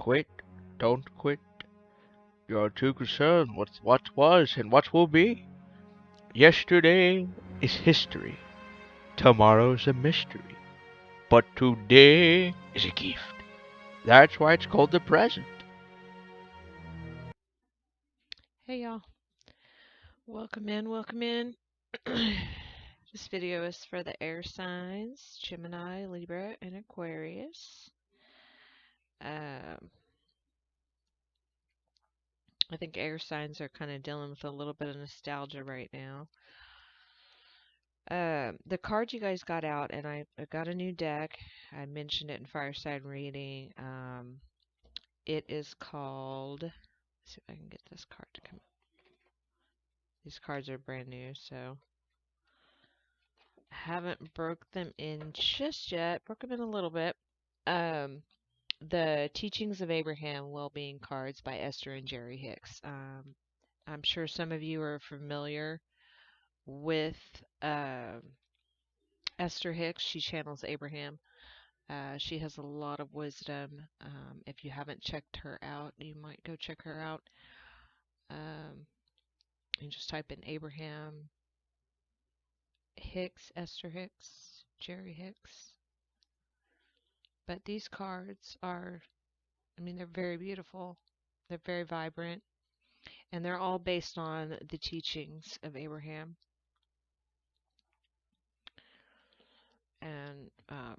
quit, don't quit. You're too concerned with what was and what will be. Yesterday is history, tomorrow's a mystery, but today is a gift. That's why it's called the present. Hey y'all, welcome in, welcome in. This video is for the air signs, Gemini, Libra, and Aquarius. Um, I think air signs are kind of dealing with a little bit of nostalgia right now. The card you guys got out, and I got a new deck. I mentioned it in Fireside Reading. It is called, let's see if I can get this card to come. These cards are brand new, so haven't broke them in just yet. Broke them in a little bit. Um, the Teachings of Abraham Well-Being Cards by Esther and Jerry Hicks. I'm sure some of you are familiar with Esther Hicks. She channels Abraham. She has a lot of wisdom. If you haven't checked her out, you might go check her out. You just type in Abraham Hicks, Esther Hicks, Jerry Hicks. But these cards are, I mean, they're very beautiful. They're very vibrant. And they're all based on the teachings of Abraham. And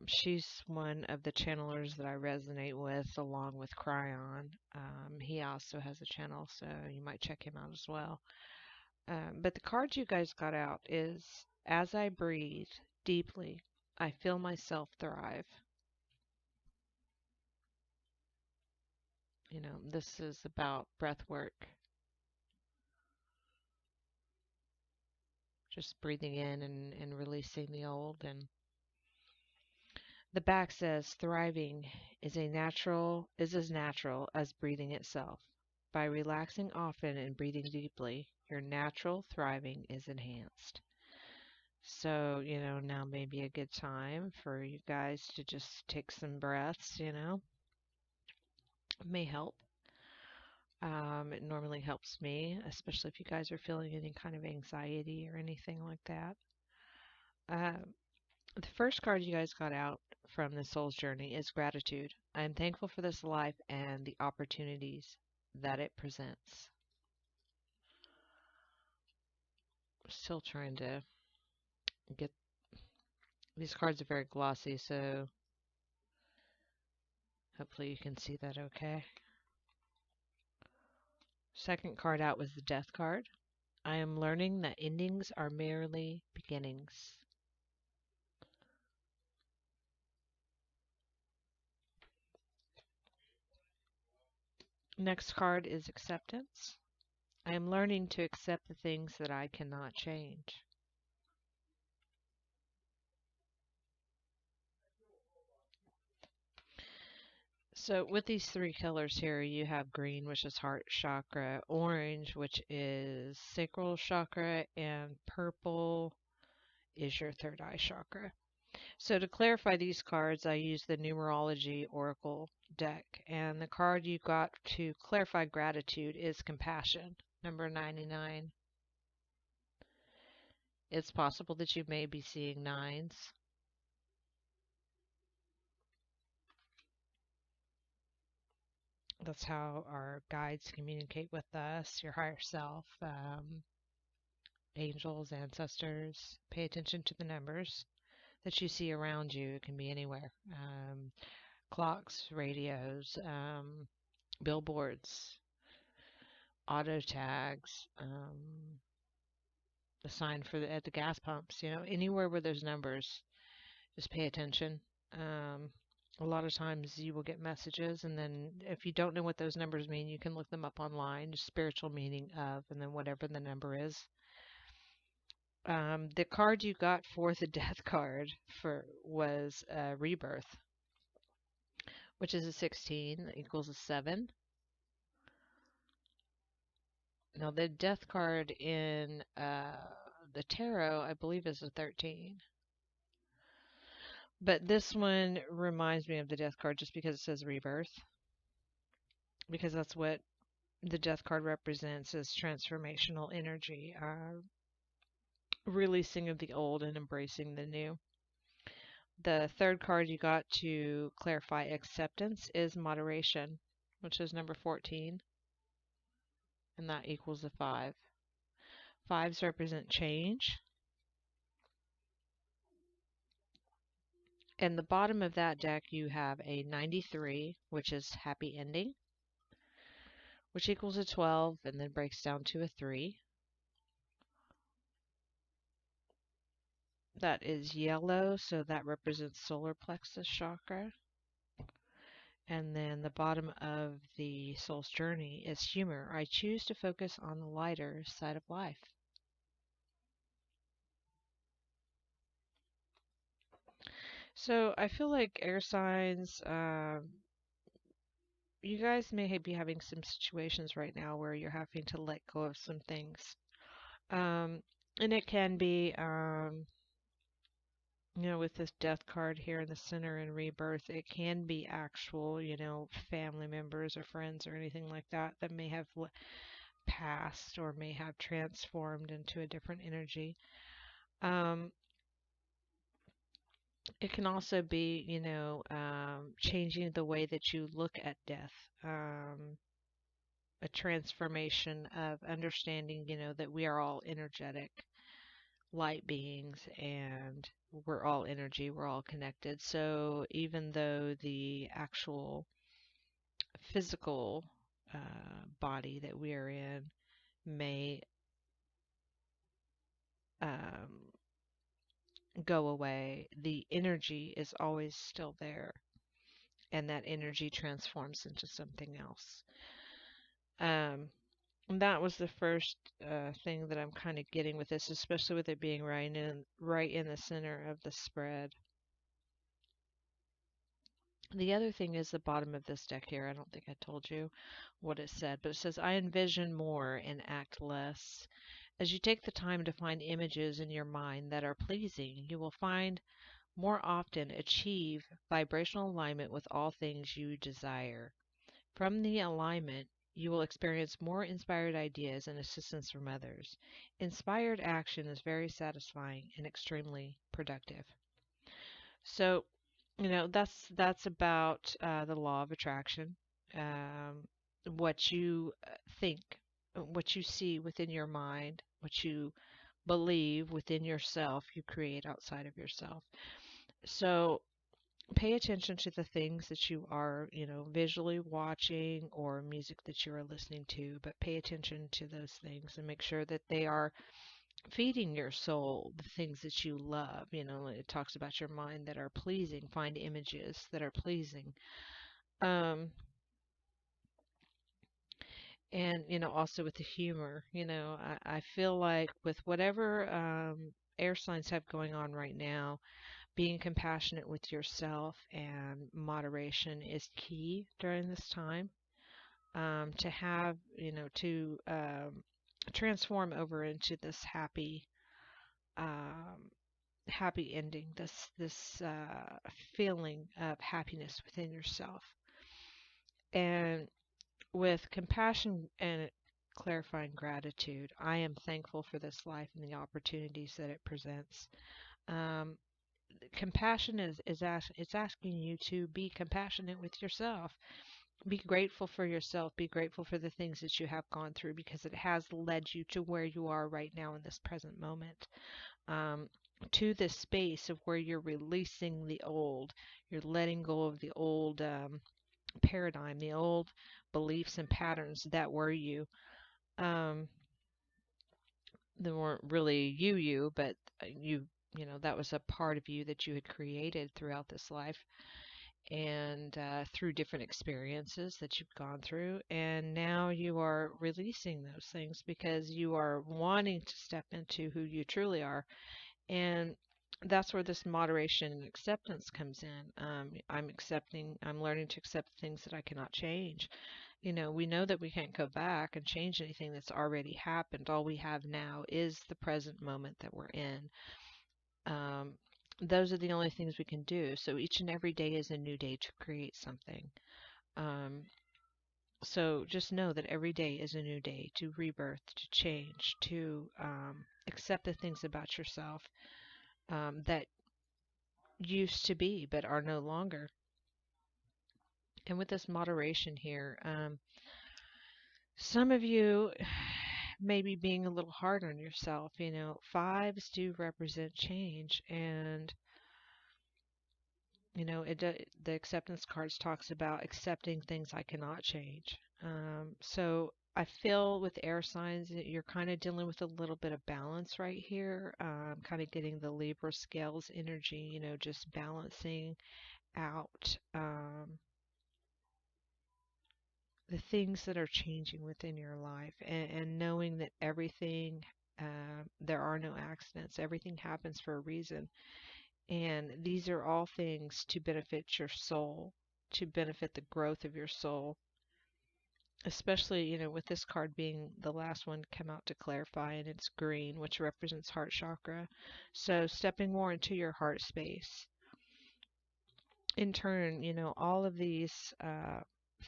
she's one of the channelers that I resonate with, along with Cryon. He also has a channel, so you might check him out as well. But the card you guys got out is As I breathe deeply, I feel myself thrive. You know, this is about breath work, just breathing in and releasing the old. And the back says thriving is as natural as breathing itself. By relaxing often and breathing deeply, your natural thriving is enhanced. So, now may be a good time for you guys to just take some breaths, It may help. It normally helps me, especially if you guys are feeling any kind of anxiety or anything like that. Uh, The first card you guys got out from the Soul's Journey is gratitude. I am thankful for this life and the opportunities that it presents. Still trying to get these cards are very glossy, so hopefully you can see that okay. Second card out was the Death card. I am learning that endings are merely beginnings. Next card is acceptance. I am learning to accept the things that I cannot change. So with these three colors here, you have green, which is heart chakra, orange, which is sacral chakra, and purple is your third eye chakra. So to clarify these cards, I use the numerology oracle deck, and the card you got to clarify gratitude is compassion, number 99. It's possible that you may be seeing nines. That's how our guides communicate with us, your higher self. Angels, ancestors. Pay attention to the numbers that you see around you. It can be anywhere. Clocks, radios, billboards, auto tags, the sign for at the gas pumps. Anywhere where there's numbers, just pay attention. A lot of times you will get messages, and then if you don't know what those numbers mean, you can look them up online, just spiritual meaning of, and then whatever the number is. The card you got for the death card was Rebirth, which is a 16 that equals a 7. Now the death card in the tarot, I believe, is a 13. But this one reminds me of the death card just because it says Rebirth. because that's what the death card represents, is transformational energy, releasing of the old and embracing the new. The third card you got to clarify acceptance is moderation, which is number 14, and that equals a 5. Fives represent change. And the bottom of that deck, you have a 93, which is happy ending, which equals a 12 and then breaks down to a 3. That is yellow, so that represents solar plexus chakra. And then the bottom of the soul's journey is humor. I choose to focus on the lighter side of life. So I feel like air signs, you guys may be having some situations right now where you're having to let go of some things. And it can be, with this death card here in the center in Rebirth, it can be actual, family members or friends or anything like that that may have passed or may have transformed into a different energy. Um, it can also be, changing the way that you look at death. A transformation of understanding, that we are all energetic light beings and we're all energy, we're all connected. So even though the actual physical body that we are in may um, go away, the energy is always still there, and that energy transforms into something else. Um, and that was the first thing that I'm kind of getting with this, especially with it being right in the center of the spread. The other thing is the bottom of this deck here. I don't think I told you what it said, but it says, I envision more and act less. As you take the time to find images in your mind that are pleasing, you will find more often achieve vibrational alignment with all things you desire. From the alignment, you will experience more inspired ideas and assistance from others. Inspired action is very satisfying and extremely productive. So, that's about the law of attraction. Um, what you think, what you see within your mind, what you believe within yourself, you create outside of yourself. So, pay attention to the things that you are, visually watching or music that you are listening to, but pay attention to those things and make sure that they are feeding your soul the things that you love. It talks about your mind that are pleasing. Find images that are pleasing. Um, and, also with the humor, I feel like with whatever air signs have going on right now, being compassionate with yourself and moderation is key during this time. To have, to transform over into this um, happy ending, this feeling of happiness within yourself. And with compassion and clarifying gratitude, I am thankful for this life and the opportunities that it presents. Um, Compassion it's asking you to be compassionate with yourself. Be grateful for yourself. Be grateful for the things that you have gone through, because it has led you to where you are right now in this present moment. Um, to this space of where you're releasing the old, you're letting go of the old paradigm, the old beliefs and patterns that were you. Um, they weren't really you, but that was a part of you that you had created throughout this life and through different experiences that you've gone through. And now you are releasing those things because you are wanting to step into who you truly are. And that's where this moderation and acceptance comes in. I'm learning to accept things that I cannot change. We know that we can't go back and change anything that's already happened. All we have now is the present moment that we're in. Um, those are the only things we can do. So each and every day is a new day to create something. Um, So just know that every day is a new day to rebirth, to change, to accept the things about yourself that used to be but are no longer. And with this moderation here, some of you may be being a little hard on yourself. You know, fives do represent change, and you know, the acceptance cards talks about accepting things I cannot change. So I feel with air signs that you're kind of dealing with a little bit of balance right here. Kind of getting the Libra scales energy, you know, just balancing out the things that are changing within your life, and knowing that everything, there are no accidents, everything happens for a reason. And these are all things to benefit your soul, to benefit the growth of your soul, especially, you know, with this card being the last one to come out to clarify, and it's green, which represents heart chakra. So stepping more into your heart space. In turn, you know, all of these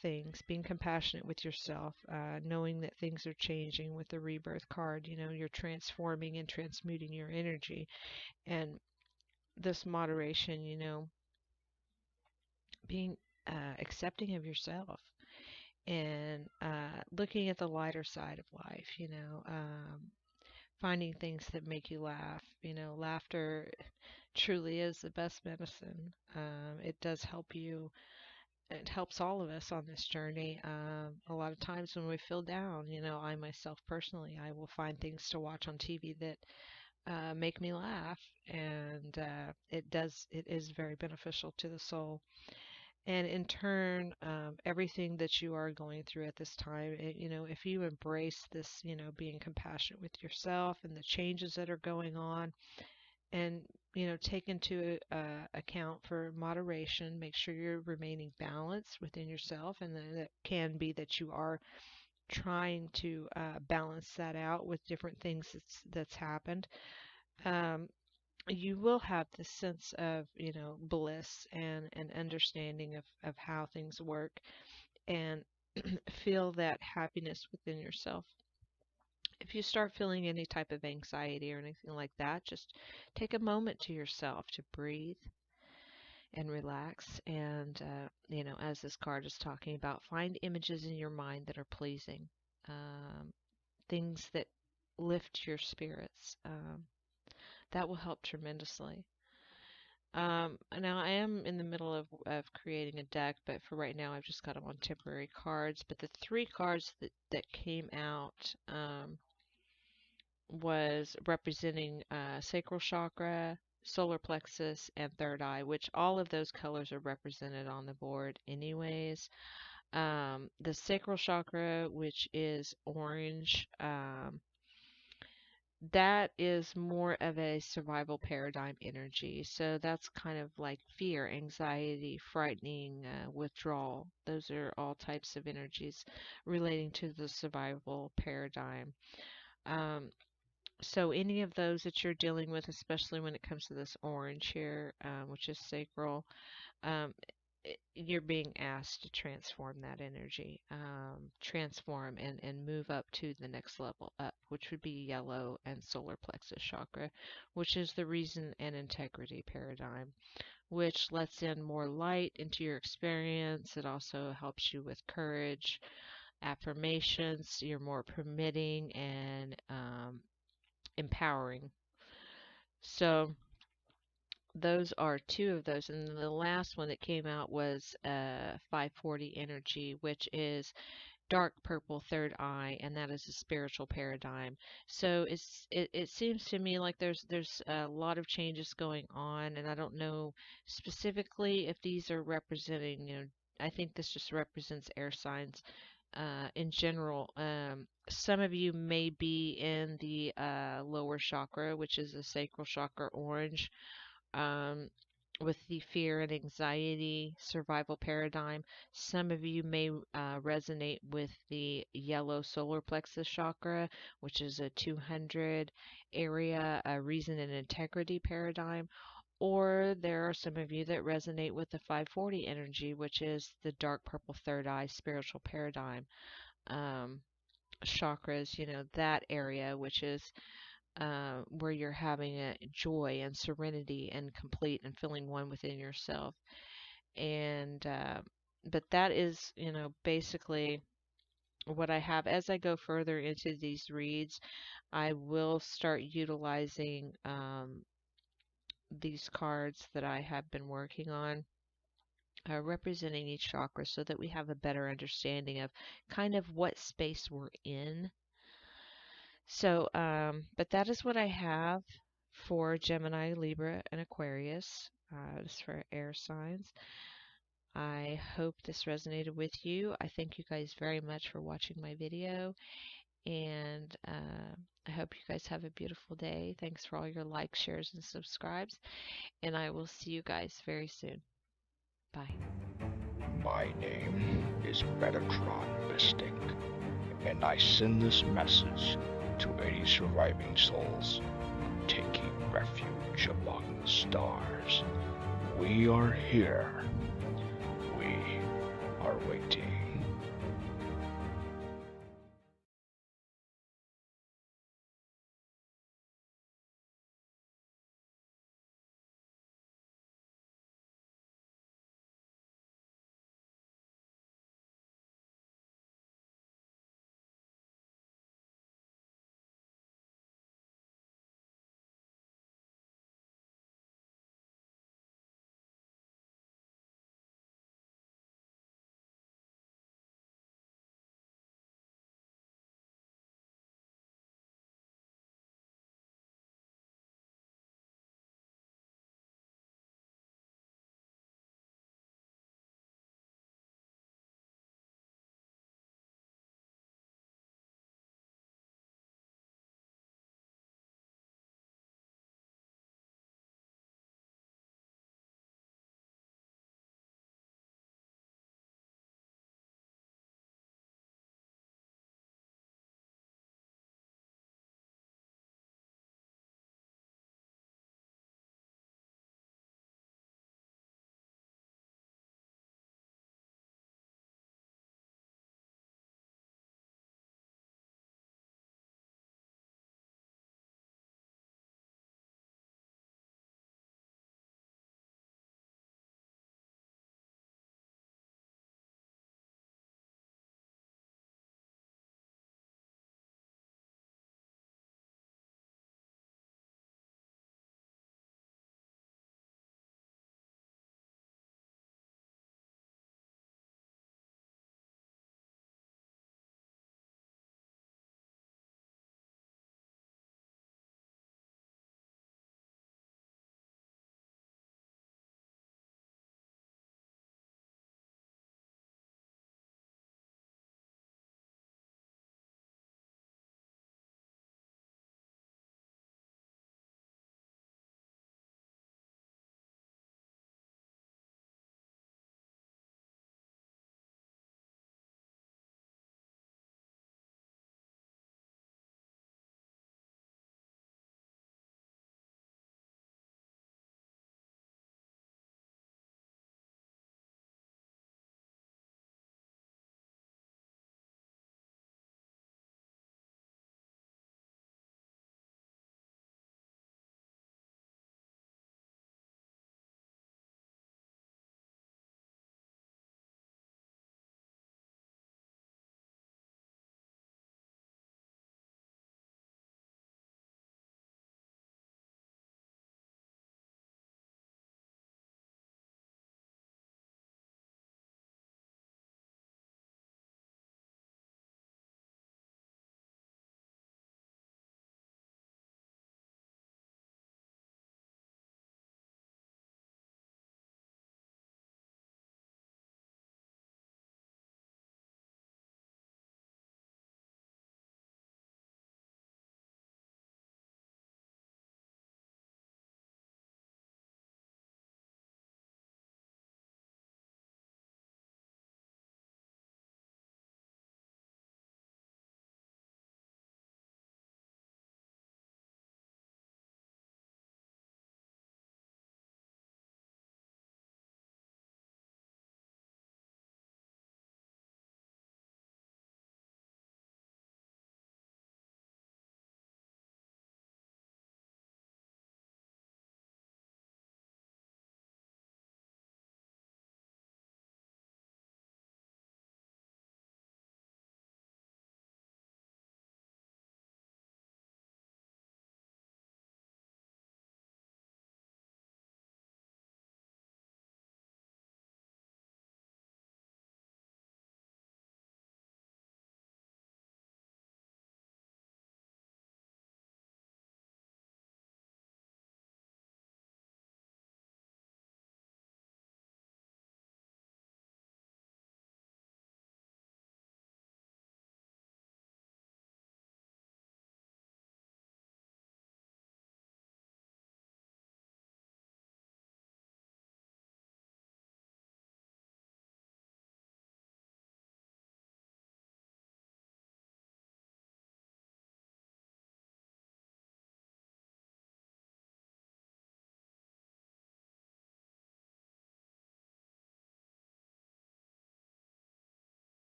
things, being compassionate with yourself, knowing that things are changing with the rebirth card, you know, you're transforming and transmuting your energy. And this moderation, you know, being accepting of yourself, and looking at the lighter side of life, you know, finding things that make you laugh. You know, laughter truly is the best medicine. It does help you. It helps all of us on this journey. A lot of times when we feel down, you know, I myself personally, I will find things to watch on TV that make me laugh, and it is very beneficial to the soul. And in turn, everything that you are going through at this time, you know, if you embrace this, you know, being compassionate with yourself and the changes that are going on, and, you know, take into account for moderation, make sure you're remaining balanced within yourself, and then it can be that you are trying to balance that out with different things that's happened. Um, you will have this sense of, you know, bliss and understanding of how things work, and feel that happiness within yourself. If you start feeling any type of anxiety or anything like that, just take a moment to yourself to breathe and relax. And, you know, as this card is talking about, find images in your mind that are pleasing, um, things that lift your spirits. That will help tremendously. Now I am in the middle of creating a deck, but for right now I've just got them on temporary cards. But the three cards that came out was representing sacral chakra, solar plexus, and third eye, which all of those colors are represented on the board anyways. The sacral chakra, which is orange, that is more of a survival paradigm energy. So that's kind of like fear, anxiety, frightening, withdrawal. Those are all types of energies relating to the survival paradigm. Um, so any of those that you're dealing with, especially when it comes to this orange here, which is sacral, um, you're being asked to transform that energy, transform and move up to the next level up, which would be yellow and solar plexus chakra, which is the reason and integrity paradigm, which lets in more light into your experience. It also helps you with courage, affirmations. You're more permitting and empowering. So those are two of those. And then the last one that came out was 540 energy, which is dark purple third eye, and that is a spiritual paradigm. So it seems to me like there's a lot of changes going on, and I don't know specifically if these are representing, you know, I think this just represents air signs in general. Some of you may be in the lower chakra, which is the sacral chakra orange, um, with the fear and anxiety survival paradigm. Some of you may resonate with the yellow solar plexus chakra, which is a 200 area reason and integrity paradigm. Or there are some of you that resonate with the 540 energy, which is the dark purple third eye spiritual paradigm, um, chakras, that area, which is where you're having a joy and serenity and complete and feeling one within yourself. And but that is, basically what I have. As I go further into these reads, I will start utilizing these cards that I have been working on, representing each chakra, so that we have a better understanding of kind of what space we're in. So, but that is what I have for Gemini, Libra, and Aquarius. This for air signs. I hope this resonated with you. I thank you guys very much for watching my video, and I hope you guys have a beautiful day. Thanks for all your likes, shares, and subscribes, and I will see you guys very soon. Bye. My name is Metatron Mystic, and I send this message to any surviving souls taking refuge among the stars. We are here. We are waiting.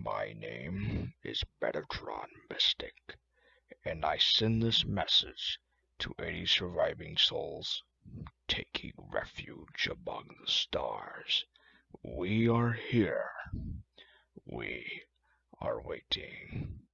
My name is Metatron, Mystic, and I send this message to any surviving souls taking refuge among the stars. We are here. We are waiting.